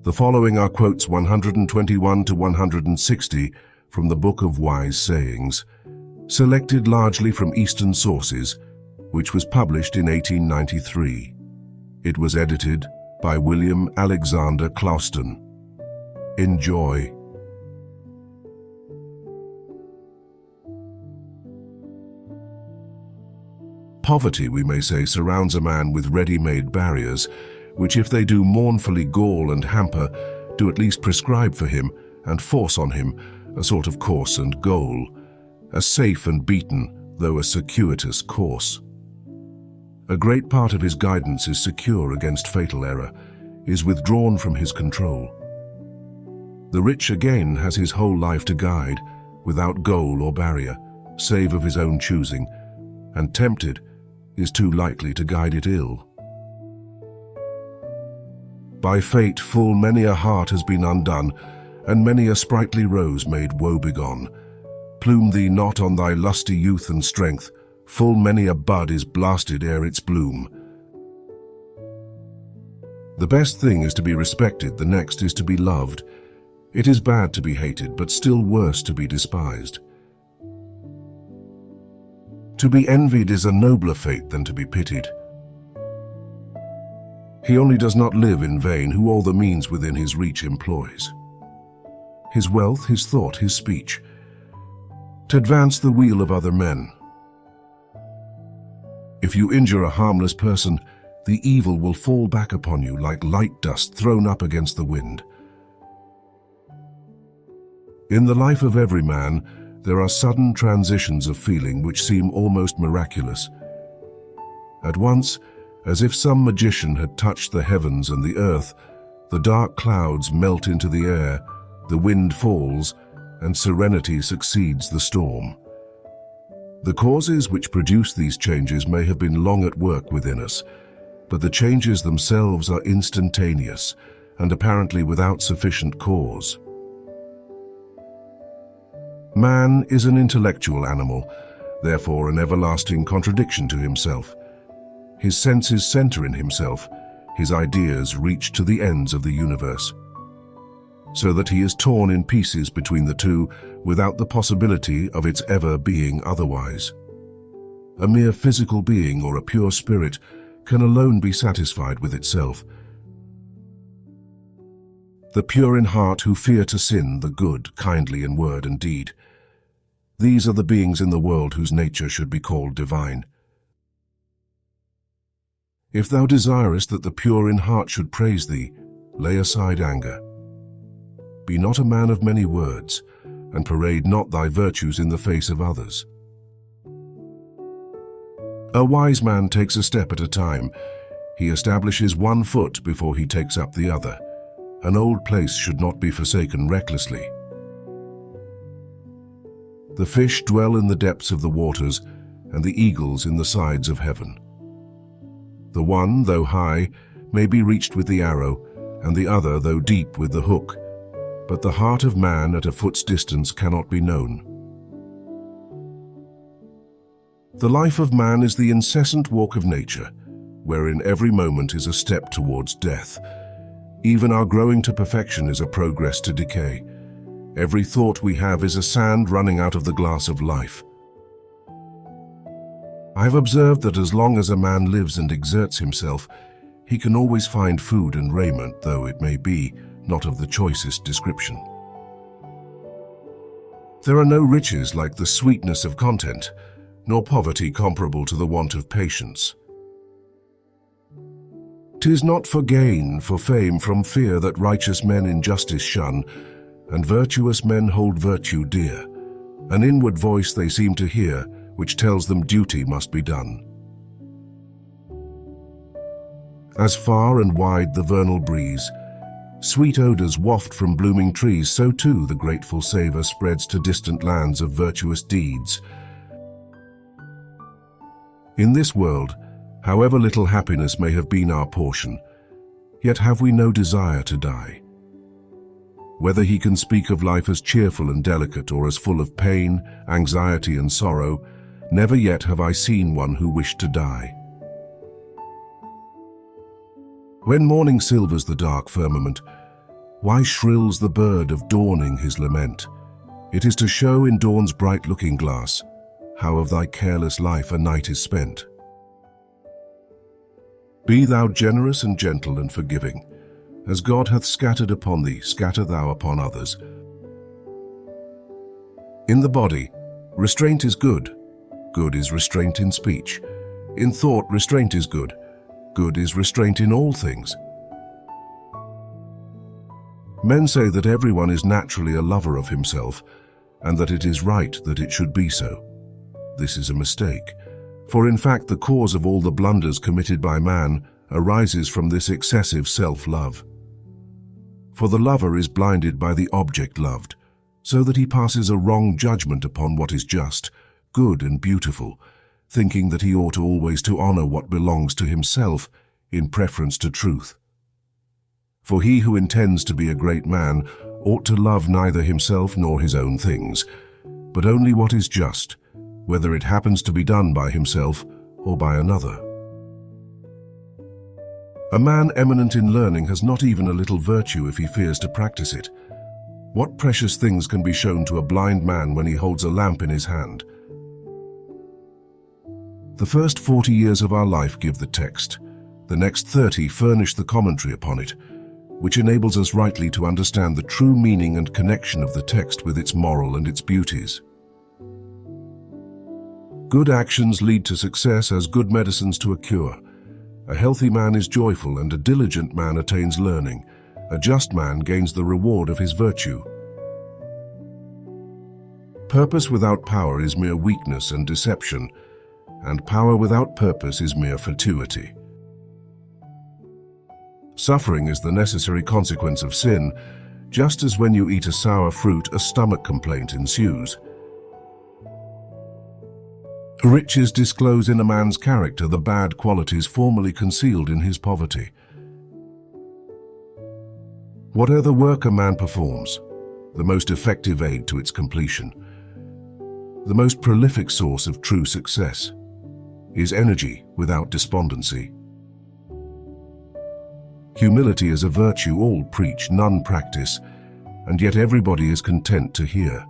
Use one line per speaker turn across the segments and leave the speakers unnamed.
The following are quotes 121 to 160 from the Book of Wise Sayings, selected largely from Eastern sources, which was published in 1893. It was edited by William Alexander Clouston. Enjoy. Poverty, we may say, surrounds a man with ready-made barriers, which if they do mournfully gall and hamper, do at least prescribe for him and force on him a sort of course and goal, a safe and beaten, though a circuitous course. A great part of his guidance is secure against fatal error, is withdrawn from his control. The rich again has his whole life to guide, without goal or barrier, save of his own choosing, and tempted, is too likely to guide it ill. By fate full many a heart has been undone, and many a sprightly rose made woebegone. Plume thee not on thy lusty youth and strength, full many a bud is blasted ere its bloom. The best thing is to be respected, the next is to be loved. It is bad to be hated, but still worse to be despised. To be envied is a nobler fate than to be pitied. He only does not live in vain who all the means within his reach employs. His wealth, his thought, his speech, to advance the weal of other men. If you injure a harmless person, the evil will fall back upon you like light dust thrown up against the wind. In the life of every man, there are sudden transitions of feeling which seem almost miraculous. At once, as if some magician had touched the heavens and the earth, the dark clouds melt into the air, the wind falls, and serenity succeeds the storm. The causes which produce these changes may have been long at work within us, but the changes themselves are instantaneous and apparently without sufficient cause. Man is an intellectual animal, therefore an everlasting contradiction to himself. His senses center in himself, his ideas reach to the ends of the universe, so that he is torn in pieces between the two without the possibility of its ever being otherwise. A mere physical being or a pure spirit can alone be satisfied with itself. The pure in heart who fear to sin, the good, kindly in word and deed. These are the beings in the world whose nature should be called divine. If thou desirest that the pure in heart should praise thee, lay aside anger. Be not a man of many words, and parade not thy virtues in the face of others. A wise man takes a step at a time. He establishes one foot before he takes up the other. An old place should not be forsaken recklessly. The fish dwell in the depths of the waters, and the eagles in the sides of heaven. The one, though high, may be reached with the arrow, and the other, though deep, with the hook. But the heart of man at a foot's distance cannot be known. The life of man is the incessant walk of nature, wherein every moment is a step towards death. Even our growing to perfection is a progress to decay. Every thought we have is a sand running out of the glass of life. I have observed that as long as a man lives and exerts himself, he can always find food and raiment, though it may be not of the choicest description. There are no riches like the sweetness of content, nor poverty comparable to the want of patience. 'Tis not for gain, for fame, from fear that righteous men injustice shun, and virtuous men hold virtue dear. An inward voice they seem to hear, which tells them duty must be done. As far and wide the vernal breeze, sweet odors waft from blooming trees, so too the grateful savor spreads to distant lands of virtuous deeds. In this world, however little happiness may have been our portion, yet have we no desire to die. Whether he can speak of life as cheerful and delicate or as full of pain, anxiety and sorrow, never yet have I seen one who wished to die. When morning silvers the dark firmament, Why shrills the bird of dawning his lament? It is to show in dawn's bright looking glass how of thy careless life a night is spent. Be thou generous and gentle and forgiving. As God hath scattered upon thee, scatter thou upon others. In the body, restraint is good. Good is restraint in speech. In thought, restraint is good. Good is restraint in all things. Men say that everyone is naturally a lover of himself, and that it is right that it should be so. This is a mistake, for in fact the cause of all the blunders committed by man arises from this excessive self-love. For the lover is blinded by the object loved, so that he passes a wrong judgment upon what is just, good and beautiful, thinking that he ought always to honor what belongs to himself in preference to truth. For he who intends to be a great man ought to love neither himself nor his own things, but only what is just, whether it happens to be done by himself or by another. A man eminent in learning has not even a little virtue if he fears to practice it. What precious things can be shown to a blind man when he holds a lamp in his hand? The first 40 years of our life give the text. The next 30 furnish the commentary upon it, which enables us rightly to understand the true meaning and connection of the text with its moral and its beauties. Good actions lead to success as good medicines to a cure. A healthy man is joyful, and a diligent man attains learning. A just man gains the reward of his virtue. Purpose without power is mere weakness and deception, and power without purpose is mere fatuity. Suffering is the necessary consequence of sin, just as when you eat a sour fruit, a stomach complaint ensues. Riches disclose in a man's character the bad qualities formerly concealed in his poverty. Whatever work a man performs, the most effective aid to its completion, the most prolific source of true success, is energy without despondency. Humility is a virtue all preach, none practice, and yet everybody is content to hear.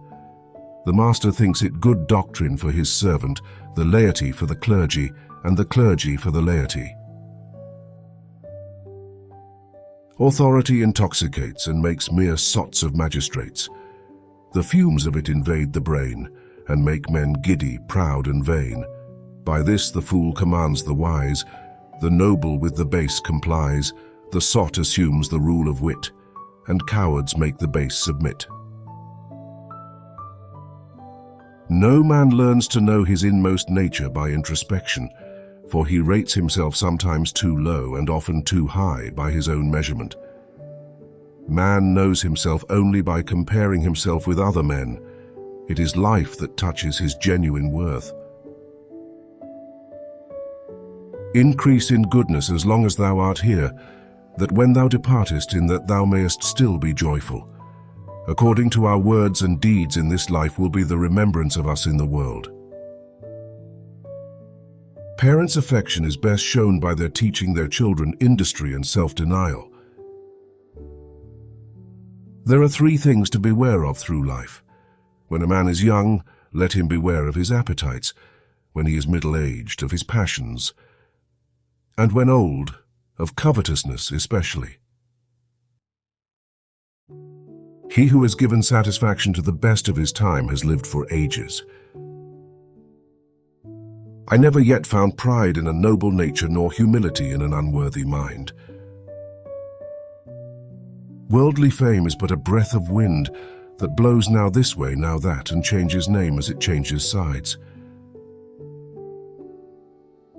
The master thinks it good doctrine for his servant, the laity for the clergy, and the clergy for the laity. Authority intoxicates and makes mere sots of magistrates. The fumes of it invade the brain, and make men giddy, proud, and vain. By this the fool commands the wise, the noble with the base complies, the sot assumes the rule of wit, and cowards make the base submit. No man learns to know his inmost nature by introspection, for he rates himself sometimes too low and often too high by his own measurement. Man knows himself only by comparing himself with other men. It is life that touches his genuine worth. Increase in goodness as long as thou art here, that when thou departest, in that thou mayest still be joyful. According to our words and deeds in this life will be the remembrance of us in the world. Parents' affection is best shown by their teaching their children industry and self-denial. There are 3 things to beware of through life. When a man is young, let him beware of his appetites. When he is middle-aged, of his passions. And when old, of covetousness especially. He who has given satisfaction to the best of his time has lived for ages. I never yet found pride in a noble nature, nor humility in an unworthy mind. Worldly fame is but a breath of wind that blows now this way, now that, and changes name as it changes sides.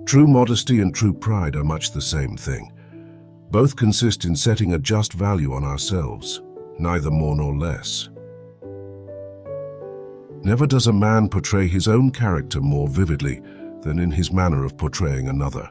True modesty and true pride are much the same thing. Both consist in setting a just value on ourselves, neither more nor less. Never does a man portray his own character more vividly than in his manner of portraying another.